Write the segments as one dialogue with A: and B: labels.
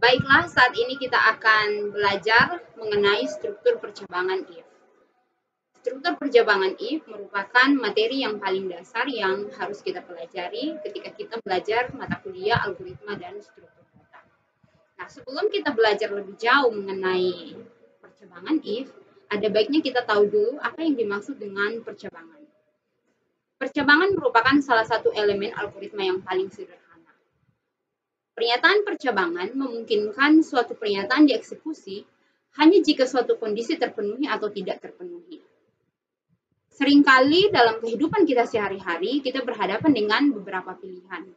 A: Baiklah, saat ini kita akan belajar mengenai struktur percabangan if. Struktur percabangan if merupakan materi yang paling dasar yang harus kita pelajari ketika kita belajar mata kuliah algoritma dan struktur data. Nah, sebelum kita belajar lebih jauh mengenai percabangan if, ada baiknya kita tahu dulu apa yang dimaksud dengan percabangan. Percabangan merupakan salah satu elemen algoritma yang paling sederhana. Pernyataan percabangan memungkinkan suatu pernyataan dieksekusi hanya jika suatu kondisi terpenuhi atau tidak terpenuhi. Seringkali dalam kehidupan kita sehari-hari, kita berhadapan dengan beberapa pilihan.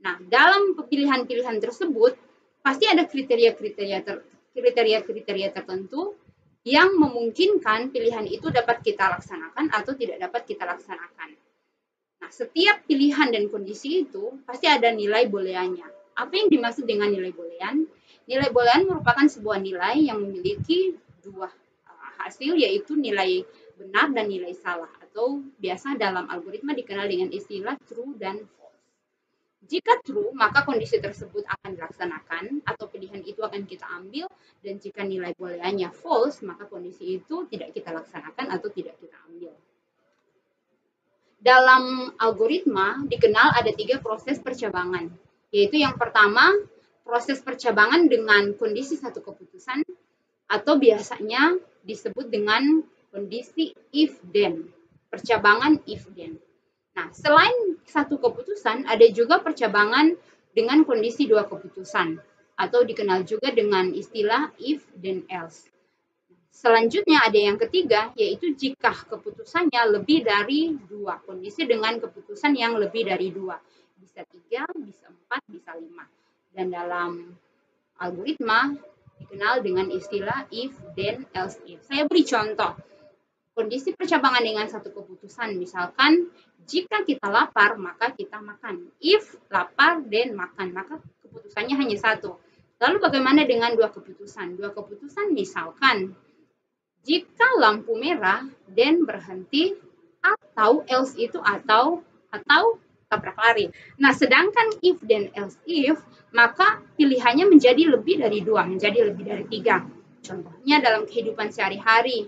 A: Nah, dalam pilihan-pilihan tersebut, pasti ada kriteria-kriteria tertentu yang memungkinkan pilihan itu dapat kita laksanakan atau tidak dapat kita laksanakan. Nah, setiap pilihan dan kondisi itu pasti ada nilai booleannya. Apa yang dimaksud dengan nilai boolean? Nilai boolean merupakan sebuah nilai yang memiliki dua hasil, yaitu nilai benar dan nilai salah, atau biasa dalam algoritma dikenal dengan istilah true dan false. Jika true, maka kondisi tersebut akan dilaksanakan atau pilihan itu akan kita ambil, dan jika nilai booleannya false, maka kondisi itu tidak kita laksanakan atau tidak kita ambil. Dalam algoritma dikenal ada 3 proses percabangan, yaitu yang pertama, proses percabangan dengan kondisi satu keputusan, atau biasanya disebut dengan kondisi if-then, percabangan if-then. Nah, selain satu keputusan, ada juga percabangan dengan kondisi 2 keputusan, atau dikenal juga dengan istilah if-then-else. Selanjutnya ada yang ketiga, yaitu jika keputusannya lebih dari 2, kondisi dengan keputusan yang lebih dari 2. Bisa 3, bisa 4, bisa 5. Dan dalam algoritma dikenal dengan istilah if, then, else if. Saya beri contoh. Kondisi percabangan dengan satu keputusan, misalkan jika kita lapar, maka kita makan. If lapar, then makan, maka keputusannya hanya satu. Lalu bagaimana dengan 2 keputusan? 2 keputusan misalkan, jika lampu merah, then berhenti, atau else itu atau tabrak lari. Nah, sedangkan if then else if, maka pilihannya menjadi lebih dari 2, menjadi lebih dari 3. Contohnya dalam kehidupan sehari-hari.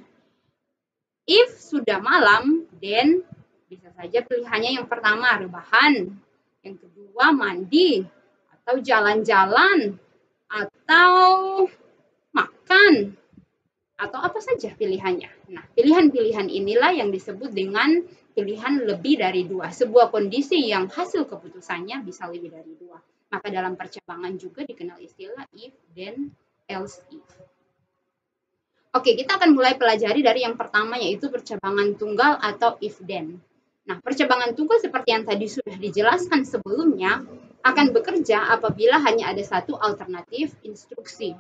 A: If sudah malam, then bisa saja pilihannya yang pertama rebahan, yang kedua mandi, atau jalan-jalan, atau makan, atau apa saja pilihannya. Nah, pilihan-pilihan inilah yang disebut dengan pilihan lebih dari 2. Sebuah kondisi yang hasil keputusannya bisa lebih dari 2. Maka dalam percabangan juga dikenal istilah if, then, else if. Oke, kita akan mulai pelajari dari yang pertama, yaitu percabangan tunggal atau if then. Nah, percabangan tunggal seperti yang tadi sudah dijelaskan sebelumnya akan bekerja apabila hanya ada satu alternatif instruksi.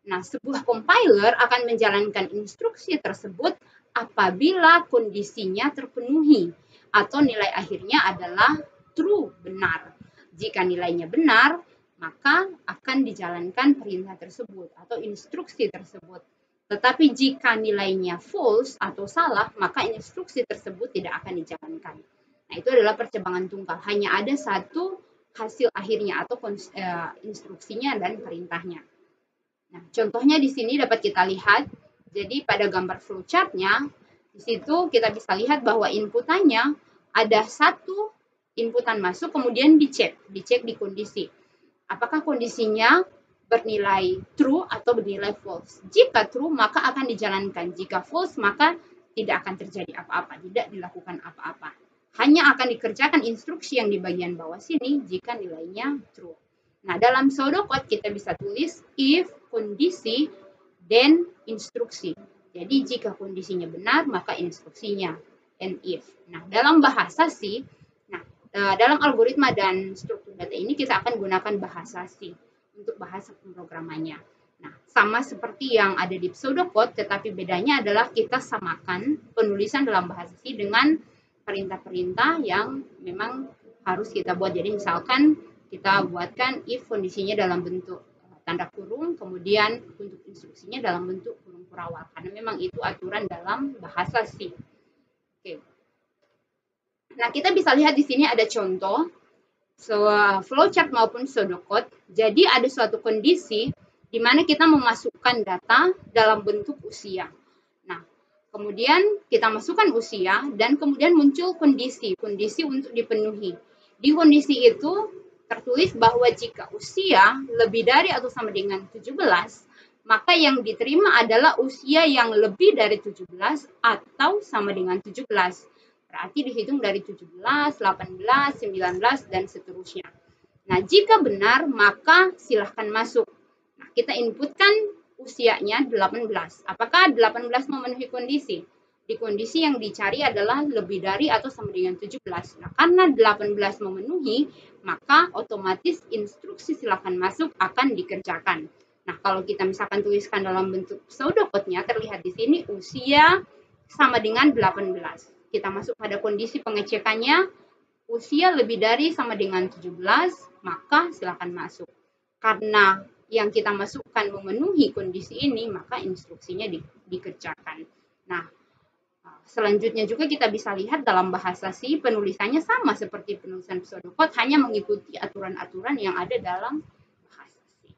A: Nah, sebuah compiler akan menjalankan instruksi tersebut apabila kondisinya terpenuhi atau nilai akhirnya adalah true, benar. Jika nilainya benar, maka akan dijalankan perintah tersebut atau instruksi tersebut. Tetapi jika nilainya false atau salah, maka instruksi tersebut tidak akan dijalankan. Nah, itu adalah percabangan tunggal. Hanya ada satu hasil akhirnya atau instruksinya dan perintahnya. Nah, contohnya di sini dapat kita lihat. Jadi pada gambar flowchart-nya, di situ kita bisa lihat bahwa inputannya ada satu inputan masuk, kemudian dicek di kondisi. Apakah kondisinya bernilai true atau bernilai false? Jika true, maka akan dijalankan. Jika false, maka tidak akan terjadi apa-apa, tidak dilakukan apa-apa. Hanya akan dikerjakan instruksi yang di bagian bawah sini jika nilainya true. Nah, dalam pseudocode kita bisa tulis if kondisi then instruksi. Jadi jika kondisinya benar maka instruksinya and if. Nah, dalam bahasa C, dalam algoritma dan struktur data ini kita akan gunakan bahasa C untuk bahasa pemrogramannya. Nah, sama seperti yang ada di pseudocode, tetapi bedanya adalah kita samakan penulisan dalam bahasa C dengan perintah-perintah yang memang harus kita buat. Jadi misalkan kita buatkan if kondisinya dalam bentuk tanda kurung, kemudian untuk instruksinya dalam bentuk kurung kurawal, karena memang itu aturan dalam bahasa C. Oke. Nah, kita bisa lihat di sini ada contoh. flowchart maupun pseudocode. Jadi ada suatu kondisi di mana kita memasukkan data dalam bentuk usia. Nah, kemudian kita masukkan usia dan kemudian muncul kondisi untuk dipenuhi. Di kondisi itu tertulis bahwa jika usia lebih dari atau sama dengan 17, maka yang diterima adalah usia yang lebih dari 17 atau sama dengan 17. Berarti dihitung dari 17, 18, 19, dan seterusnya. Nah, jika benar, maka silahkan masuk. Nah, kita inputkan usianya 18. Apakah 18 memenuhi kondisi? Di kondisi yang dicari adalah lebih dari atau sama dengan 17. Nah, karena 18 memenuhi, maka otomatis instruksi silahkan masuk akan dikerjakan. Nah, kalau kita misalkan tuliskan dalam bentuk pseudocode-nya, terlihat di sini usia sama dengan 18. Kita masuk pada kondisi pengecekannya, usia lebih dari sama dengan 17, maka silakan masuk. Karena yang kita masukkan memenuhi kondisi ini, maka instruksinya dikerjakan. Nah, selanjutnya juga kita bisa lihat dalam bahasa C, penulisannya sama seperti penulisan pseudocode, hanya mengikuti aturan-aturan yang ada dalam bahasa C.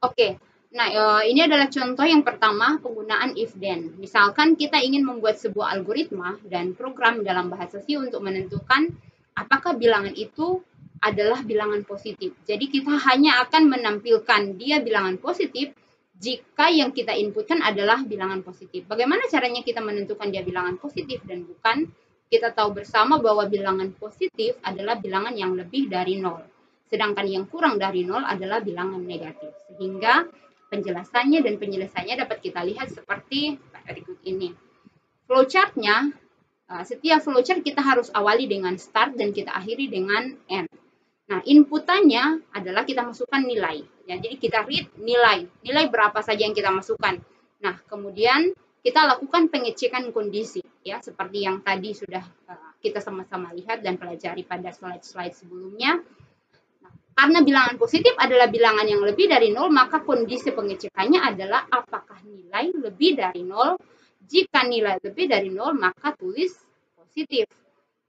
A: Oke. Nah, ini adalah contoh yang pertama penggunaan if then. Misalkan kita ingin membuat sebuah algoritma dan program dalam bahasa C untuk menentukan apakah bilangan itu adalah bilangan positif. Jadi kita hanya akan menampilkan dia bilangan positif jika yang kita inputkan adalah bilangan positif. Bagaimana caranya kita menentukan dia bilangan positif dan bukan? Kita tahu bersama bahwa bilangan positif adalah bilangan yang lebih dari 0. Sedangkan yang kurang dari 0 adalah bilangan negatif. Sehingga penjelasannya dan penyelesaiannya dapat kita lihat seperti berikut ini. Flowchart-nya, setiap flowchart kita harus awali dengan start dan kita akhiri dengan end. Nah, inputannya adalah kita masukkan nilai. Ya, jadi kita read nilai berapa saja yang kita masukkan. Nah, kemudian kita lakukan pengecekan kondisi, ya, seperti yang tadi sudah kita sama-sama lihat dan pelajari pada slide-slide sebelumnya. Karena bilangan positif adalah bilangan yang lebih dari 0, maka kondisi pengecekannya adalah apakah nilai lebih dari 0. Jika nilai lebih dari 0, maka tulis positif.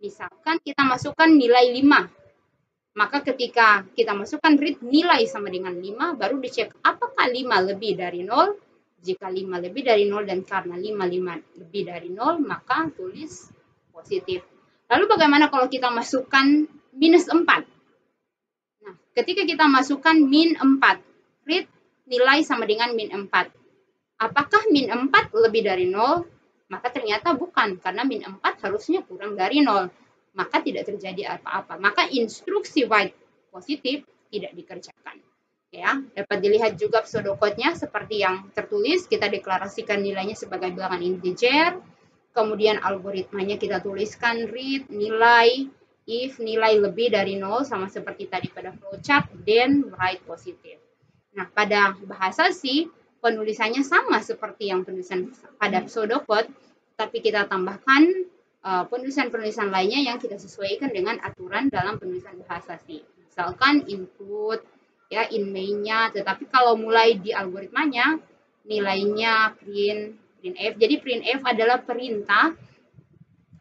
A: Misalkan kita masukkan nilai 5. Maka ketika kita masukkan read nilai sama dengan 5, baru dicek apakah 5 lebih dari 0. Jika 5 lebih dari 0 dan karena 5 lebih dari 0, maka tulis positif. Lalu bagaimana kalau kita masukkan minus 4? Nah, ketika kita masukkan min 4, read nilai sama dengan min 4. Apakah min 4 lebih dari 0? Maka ternyata bukan, karena min 4 harusnya kurang dari 0. Maka tidak terjadi apa-apa. Maka instruksi write positif tidak dikerjakan. Ya, dapat dilihat juga pseudocode-nya seperti yang tertulis, kita deklarasikan nilainya sebagai bilangan integer. Kemudian algoritmanya kita tuliskan read nilai if nilai lebih dari 0 sama seperti tadi pada flowchart, then write positif. Nah, pada bahasa C, penulisannya sama seperti yang penulisan pada pseudocode, tapi kita tambahkan penulisan-penulisan lainnya yang kita sesuaikan dengan aturan dalam penulisan bahasa C. Misalkan include, ya, in main-nya, tetapi kalau mulai di algoritmanya, nilainya printf. Jadi printf adalah perintah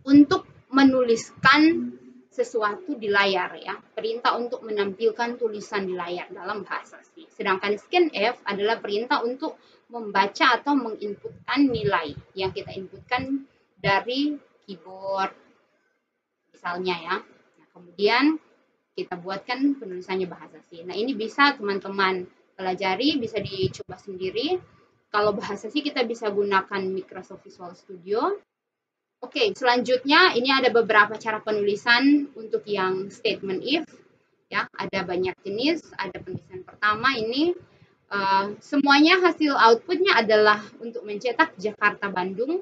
A: untuk menuliskan sesuatu di layar, ya, perintah untuk menampilkan tulisan di layar dalam bahasa C. Sedangkan scanf adalah perintah untuk membaca atau menginputkan nilai yang kita inputkan dari keyboard, misalnya, ya. Nah, kemudian kita buatkan penulisannya bahasa C. Nah, ini bisa teman-teman pelajari, bisa dicoba sendiri. Kalau bahasa C kita bisa gunakan Microsoft Visual Studio. Oke, selanjutnya ini ada beberapa cara penulisan untuk yang statement if, ya, ada banyak jenis. Ada penulisan pertama ini semuanya hasil outputnya adalah untuk mencetak Jakarta-Bandung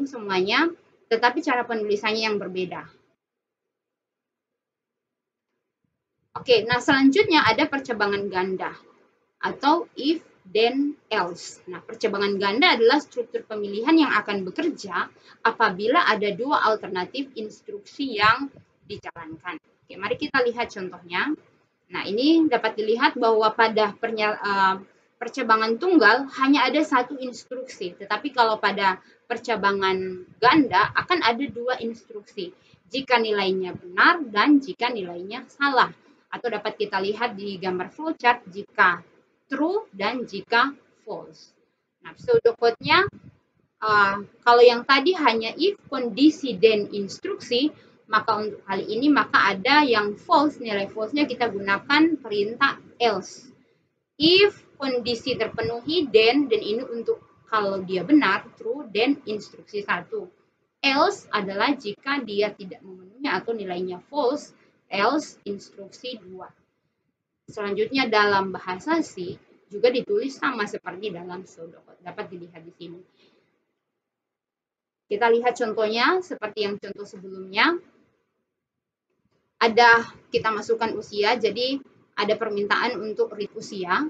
A: semuanya, tetapi cara penulisannya yang berbeda. Oke, nah selanjutnya ada percabangan ganda atau if then else. Nah, percabangan ganda adalah struktur pemilihan yang akan bekerja apabila ada dua alternatif instruksi yang dijalankan. Oke, mari kita lihat contohnya. Nah, ini dapat dilihat bahwa pada percabangan tunggal hanya ada satu instruksi, tetapi kalau pada percabangan ganda akan ada dua instruksi. jika nilainya benar dan jika nilainya salah. Atau dapat kita lihat di gambar flowchart jika true dan jika false. Nah, pseudocode-nya kalau yang tadi hanya if, kondisi, dan instruksi, maka untuk kali ini maka ada yang false, nilai false-nya kita gunakan perintah else. If kondisi terpenuhi, then ini untuk kalau dia benar, true, then instruksi 1. Else adalah jika dia tidak memenuhi atau nilainya false, else instruksi 2. Selanjutnya dalam bahasa C juga ditulis sama seperti dalam pseudocode. Dapat dilihat di sini. Kita lihat contohnya seperti yang contoh sebelumnya. Kita masukkan usia, jadi ada permintaan untuk read usia.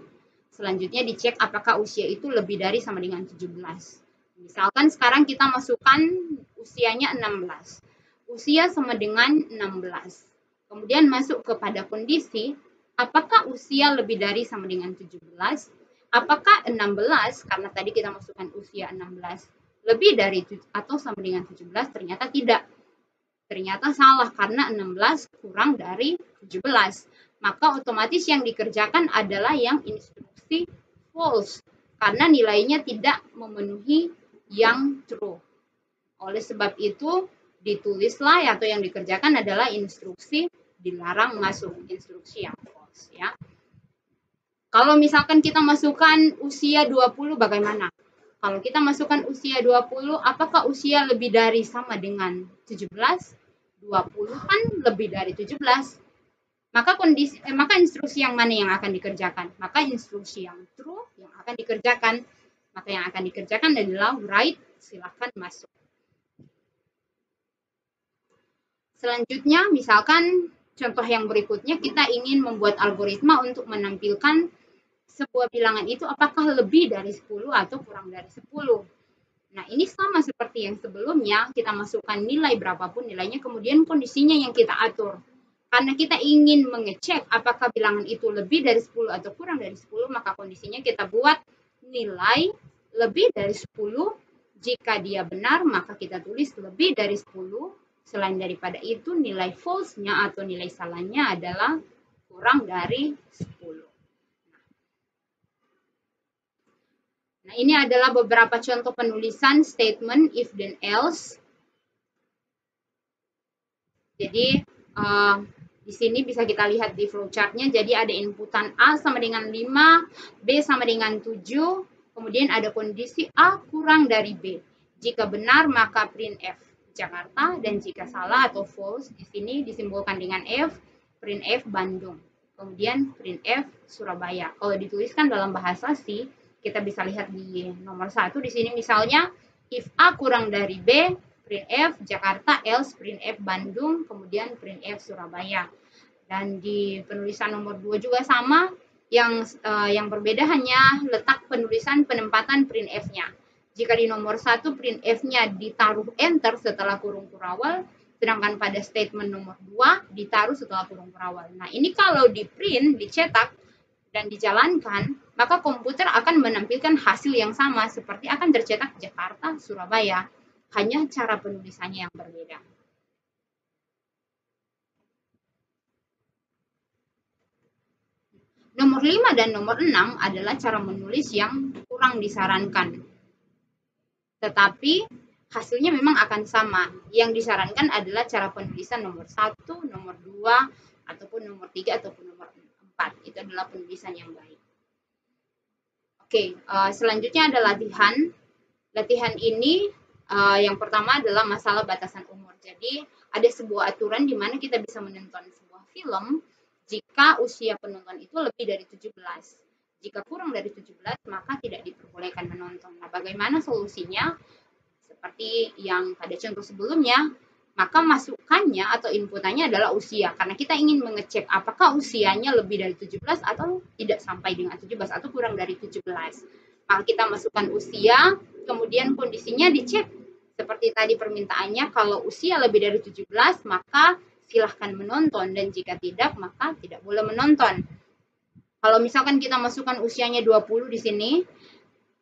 A: Selanjutnya dicek apakah usia itu lebih dari sama dengan 17. Misalkan sekarang kita masukkan usianya 16. Usia sama dengan 16. Kemudian masuk kepada kondisi, apakah usia lebih dari sama dengan 17? Apakah 16, karena tadi kita masukkan usia 16, lebih dari atau sama dengan 17? Ternyata tidak. Ternyata salah karena 16 kurang dari 17. Maka otomatis yang dikerjakan adalah yang instruksi false. Karena nilainya tidak memenuhi yang true. Oleh sebab itu ditulislah atau yang dikerjakan adalah instruksi dilarang masuk. Instruksi yang false. Ya. Kalau misalkan kita masukkan usia 20 bagaimana? Kalau kita masukkan usia 20, apakah usia lebih dari sama dengan 17? 20 kan lebih dari 17. Maka instruksi yang mana yang akan dikerjakan? Maka instruksi yang true yang akan dikerjakan. Maka yang akan dikerjakan adalah write, silakan masuk. Selanjutnya, misalkan contoh yang berikutnya kita ingin membuat algoritma untuk menampilkan sebuah bilangan itu apakah lebih dari 10 atau kurang dari 10. Nah, ini sama seperti yang sebelumnya, kita masukkan nilai berapapun nilainya, kemudian kondisinya yang kita atur. Karena kita ingin mengecek apakah bilangan itu lebih dari 10 atau kurang dari 10, maka kondisinya kita buat nilai lebih dari 10. Jika dia benar, maka kita tulis lebih dari 10. Selain daripada itu, nilai false-nya atau nilai salahnya adalah kurang dari 10. Nah, ini adalah beberapa contoh penulisan statement if then else. Jadi, di sini bisa kita lihat di flowchart-nya. Jadi, ada inputan A sama dengan 5, B sama dengan 7, kemudian ada kondisi A kurang dari B. Jika benar, maka printf Jakarta, dan jika salah atau false, di sini disimbolkan dengan F, printf Bandung. Kemudian printf Surabaya. Kalau dituliskan dalam bahasa C, kita bisa lihat di nomor 1 di sini misalnya if A kurang dari B, printf Jakarta, else printf Bandung, kemudian printf Surabaya. Dan di penulisan nomor 2 juga sama, yang berbeda hanya letak penulisan penempatan printf-nya. Jika di nomor 1 printf-nya ditaruh enter setelah kurung kurawal, sedangkan pada statement nomor 2 ditaruh setelah kurung kurawal. Nah, ini kalau di print, dicetak, dan dijalankan, maka komputer akan menampilkan hasil yang sama seperti akan tercetak Jakarta, Surabaya. Hanya cara penulisannya yang berbeda. Nomor 5 dan nomor 6 adalah cara menulis yang kurang disarankan. Tetapi hasilnya memang akan sama. Yang disarankan adalah cara penulisan nomor 1, nomor 2, ataupun nomor 3, ataupun nomor 4. Itu adalah penulisan yang baik. Oke, selanjutnya ada latihan. Latihan ini yang pertama adalah masalah batasan umur. Jadi ada sebuah aturan di mana kita bisa menonton sebuah film jika usia penonton itu lebih dari 17. Jika kurang dari 17 maka tidak diperbolehkan menonton. Nah, bagaimana solusinya? Seperti yang pada contoh sebelumnya, maka masukannya atau inputannya adalah usia. Karena kita ingin mengecek apakah usianya lebih dari 17 atau tidak sampai dengan 17 atau kurang dari 17. Maka kita masukkan usia, kemudian kondisinya dicek. Seperti tadi permintaannya, kalau usia lebih dari 17, maka silahkan menonton. Dan jika tidak, maka tidak boleh menonton. Kalau misalkan kita masukkan usianya 20 di sini,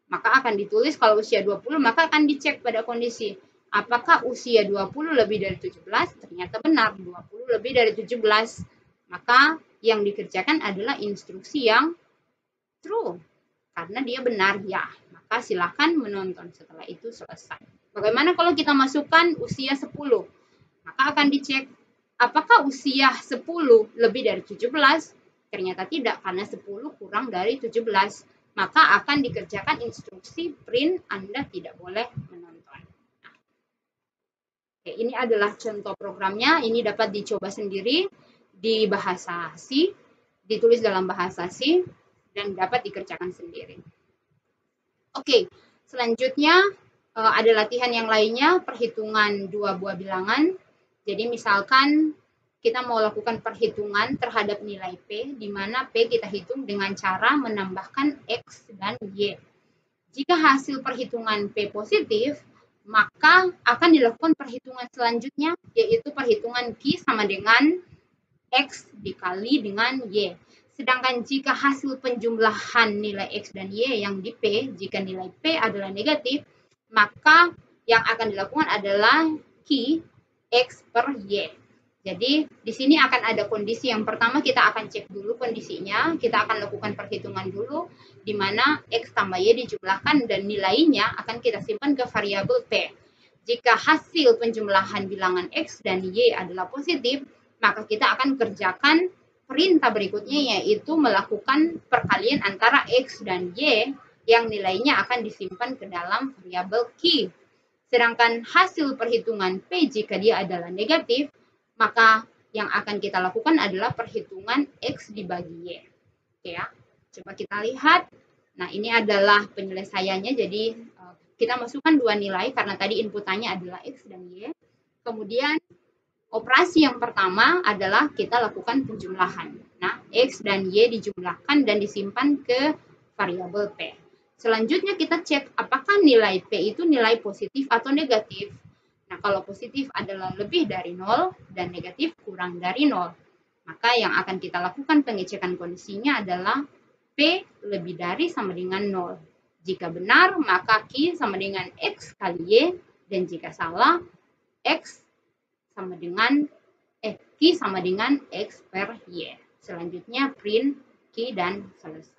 A: maka akan ditulis kalau usia 20, maka akan dicek pada kondisi. apakah usia 20 lebih dari 17? Ternyata benar, 20 lebih dari 17. Maka yang dikerjakan adalah instruksi yang true. Karena dia benar, ya. Maka silakan menonton, setelah itu selesai. Bagaimana kalau kita masukkan usia 10? Maka akan dicek, apakah usia 10 lebih dari 17? Ternyata tidak, karena 10 kurang dari 17. Maka akan dikerjakan instruksi print, Anda tidak boleh menonton. Nah, oke, ini adalah contoh programnya. Ini dapat dicoba sendiri di bahasa C, ditulis dalam bahasa C, dan dapat dikerjakan sendiri. Oke, selanjutnya ada latihan yang lainnya, perhitungan dua buah bilangan. Jadi misalkan kita mau lakukan perhitungan terhadap nilai P, di mana P kita hitung dengan cara menambahkan X dan Y. Jika hasil perhitungan P positif, maka akan dilakukan perhitungan selanjutnya, yaitu perhitungan Q sama dengan X dikali dengan Y. Sedangkan jika hasil penjumlahan nilai X dan Y yang di P, jika nilai P adalah negatif, maka yang akan dilakukan adalah Q X per Y. Jadi di sini akan ada kondisi yang pertama, kita akan cek dulu kondisinya, kita akan lakukan perhitungan dulu, di mana X tambah Y dijumlahkan dan nilainya akan kita simpan ke variabel P. Jika hasil penjumlahan bilangan X dan Y adalah positif, maka kita akan kerjakan perintah berikutnya, yaitu melakukan perkalian antara X dan Y yang nilainya akan disimpan ke dalam variabel Q. Sedangkan hasil perhitungan P jika dia adalah negatif, maka yang akan kita lakukan adalah perhitungan X dibagi Y. Oke ya, coba kita lihat. Nah, ini adalah penyelesaiannya. Jadi kita masukkan dua nilai karena tadi inputannya adalah X dan Y. Kemudian operasi yang pertama adalah kita lakukan penjumlahan. Nah, X dan Y dijumlahkan dan disimpan ke variabel P. Selanjutnya kita cek apakah nilai P itu nilai positif atau negatif. Nah, kalau positif adalah lebih dari 0 dan negatif kurang dari 0. Maka yang akan kita lakukan pengecekan kondisinya adalah P lebih dari sama dengan 0. Jika benar, maka Q sama dengan X kali Y. Dan jika salah, X sama dengan Q sama dengan X per Y. Selanjutnya print Q dan selesai.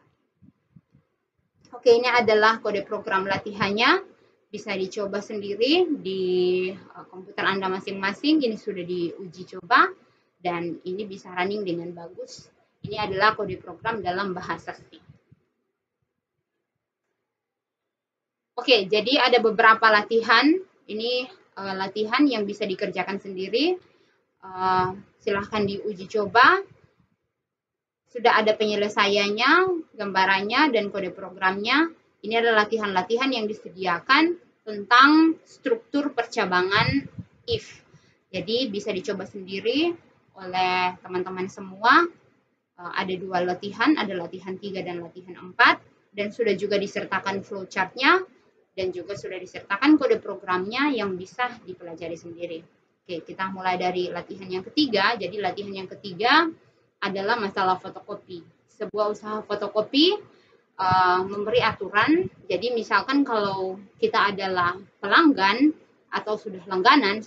A: Oke, ini adalah kode program latihannya. Bisa dicoba sendiri di komputer Anda masing-masing. Ini sudah diuji coba dan ini bisa running dengan bagus. Ini adalah kode program dalam bahasa C. Oke, jadi ada beberapa latihan. Ini latihan yang bisa dikerjakan sendiri. Silahkan diuji coba. Sudah ada penyelesaiannya, gambarannya, dan kode programnya. Ini adalah latihan-latihan yang disediakan tentang struktur percabangan if. Jadi bisa dicoba sendiri oleh teman-teman semua. Ada dua latihan, ada latihan 3 dan latihan 4. Dan sudah juga disertakan flowchart-nya. Dan juga sudah disertakan kode programnya yang bisa dipelajari sendiri. Oke, kita mulai dari latihan yang ketiga. Jadi latihan yang ketiga adalah masalah fotokopi. Sebuah usaha fotokopi memberi aturan. Jadi misalkan kalau kita adalah pelanggan atau sudah langganan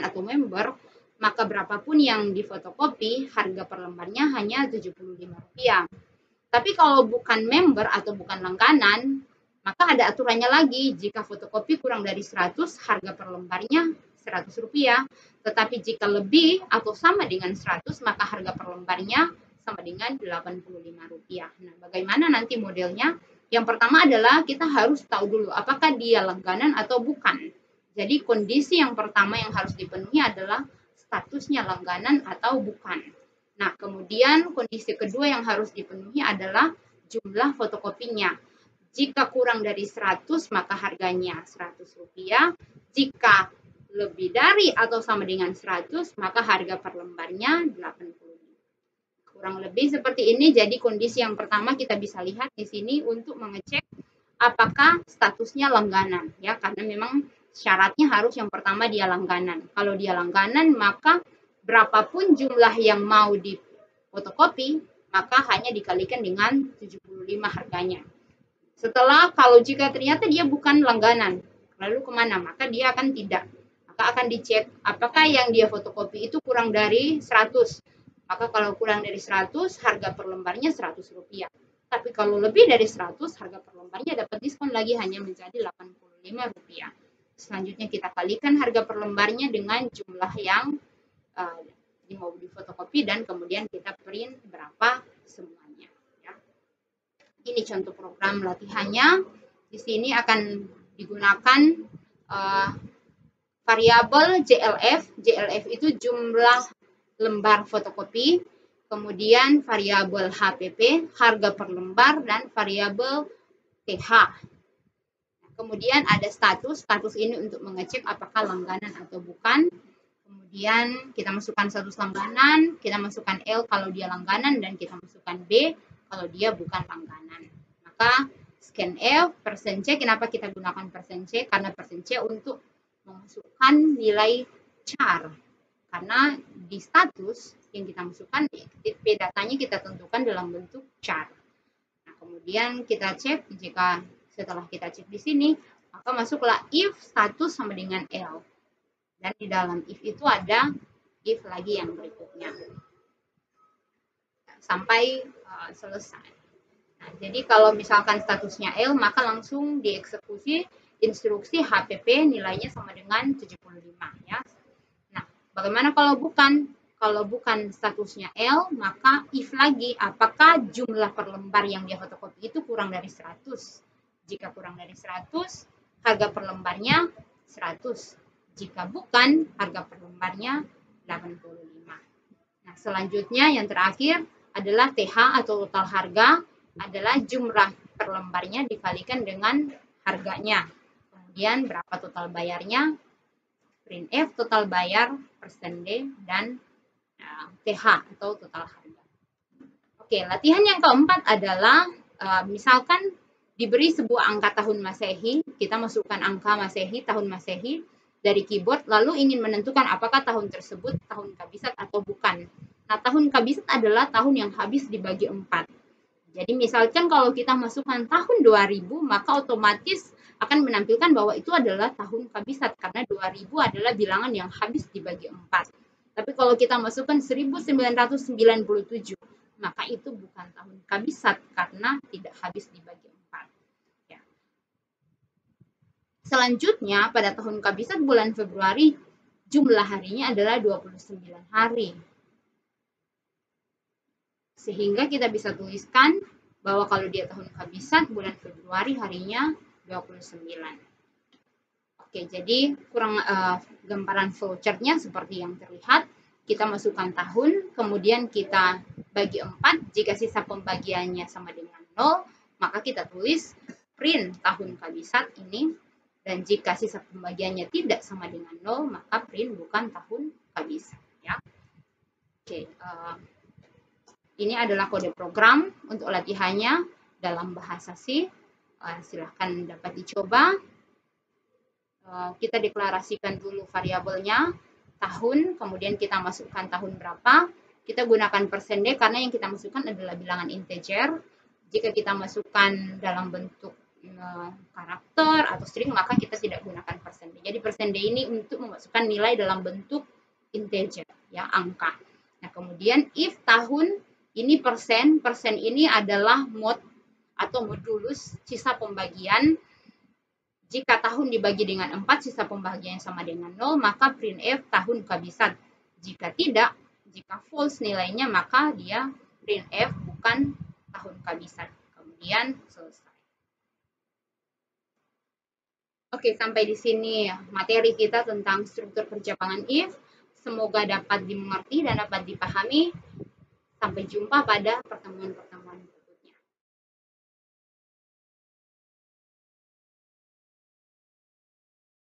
A: atau member, maka berapapun yang difotokopi, harga per lembarnya hanya Rp75. Tapi kalau bukan member atau bukan langganan, maka ada aturannya lagi. Jika fotokopi kurang dari 100, harga per lembarnya Rp100. Tetapi jika lebih atau sama dengan 100, maka harga per lembarnya sama dengan Rp85. Nah, bagaimana nanti modelnya? Yang pertama adalah kita harus tahu dulu apakah dia langganan atau bukan. Jadi kondisi yang pertama yang harus dipenuhi adalah statusnya langganan atau bukan. Nah, kemudian kondisi kedua yang harus dipenuhi adalah jumlah fotokopinya. Jika kurang dari 100, maka harganya Rp100. Jika lebih dari atau sama dengan 100, maka harga per lembarnya Rp85. Kurang lebih seperti ini. Jadi kondisi yang pertama kita bisa lihat di sini untuk mengecek apakah statusnya langganan, ya, karena memang syaratnya harus yang pertama dia langganan. Kalau dia langganan, maka berapapun jumlah yang mau difotokopi, maka hanya dikalikan dengan 75 harganya. Setelah, kalau jika ternyata dia bukan langganan, lalu kemana? Maka dia akan tidak maka akan dicek apakah yang dia fotokopi itu kurang dari 100. Maka kalau kurang dari 100, harga per lembarnya Rp100. Tapi kalau lebih dari 100, harga per lembarnya dapat diskon lagi hanya menjadi Rp85. Selanjutnya kita kalikan harga per lembarnya dengan jumlah yang mau difotokopi dan kemudian kita print berapa semuanya. Ya. Ini contoh program latihannya. Di sini akan digunakan variabel JLF. JLF itu jumlah lembar fotokopi, kemudian variabel HPP, harga per lembar, dan variabel TH. Kemudian ada status ini untuk mengecek apakah langganan atau bukan. Kemudian kita masukkan status langganan, kita masukkan L kalau dia langganan, dan kita masukkan B kalau dia bukan langganan. Maka scanf, %C, kenapa kita gunakan %C? Karena %C untuk memasukkan nilai char. Karena di status yang kita masukkan, datanya kita tentukan dalam bentuk char. Nah, kemudian kita cek, jika setelah kita cek di sini, maka masuklah if status sama dengan L. Dan di dalam if itu ada if lagi yang berikutnya. Sampai selesai. Nah, jadi kalau misalkan statusnya L, maka langsung dieksekusi instruksi HPP nilainya sama dengan 75. Ya. Bagaimana kalau bukan? Kalau bukan statusnya L, maka if lagi, apakah jumlah per lembar yang dia fotokopi itu kurang dari 100? Jika kurang dari 100, harga per lembarnya 100. Jika bukan, harga per lembarnya 85. Nah, selanjutnya yang terakhir adalah TH atau total harga, adalah jumlah per lembarnya dikalikan dengan harganya. Kemudian berapa total bayarnya? Printf total bayar, %D, dan TH atau total harga. Oke, latihan yang keempat adalah misalkan diberi sebuah angka tahun Masehi, kita masukkan angka Masehi, tahun Masehi dari keyboard, lalu ingin menentukan apakah tahun tersebut tahun kabisat atau bukan. Nah, tahun kabisat adalah tahun yang habis dibagi 4. Jadi misalkan kalau kita masukkan tahun 2000, maka otomatis akan menampilkan bahwa itu adalah tahun kabisat karena 2000 adalah bilangan yang habis dibagi 4. Tapi kalau kita masukkan 1997, maka itu bukan tahun kabisat karena tidak habis dibagi 4. Ya. Selanjutnya pada tahun kabisat bulan Februari jumlah harinya adalah 29 hari. Sehingga kita bisa tuliskan bahwa kalau dia tahun kabisat bulan Februari harinya 29. Oke, jadi kurang gambaran flowchart-nya seperti yang terlihat. Kita masukkan tahun, kemudian kita bagi 4. Jika sisa pembagiannya sama dengan 0, maka kita tulis print tahun kabisat ini. Dan jika sisa pembagiannya tidak sama dengan 0, maka print bukan tahun kabisat. Ya. Oke, ini adalah kode program untuk latihannya dalam bahasa C. Silahkan dapat dicoba. Kita deklarasikan dulu variabelnya, tahun, kemudian kita masukkan tahun berapa. Kita gunakan %D karena yang kita masukkan adalah bilangan integer. Jika kita masukkan dalam bentuk karakter atau string, maka kita tidak gunakan %D. Jadi %D ini untuk memasukkan nilai dalam bentuk integer, ya, angka. Nah, kemudian if tahun ini persen ini adalah mod atau modulus, sisa pembagian. Jika tahun dibagi dengan 4, sisa pembagiannya sama dengan 0, maka printf tahun kabisat. Jika tidak, jika false nilainya, maka dia printf bukan tahun kabisat. Kemudian selesai. Oke, sampai di sini materi kita tentang struktur percabangan if. Semoga dapat dimengerti dan dapat dipahami. Sampai jumpa pada pertemuan-pertemuan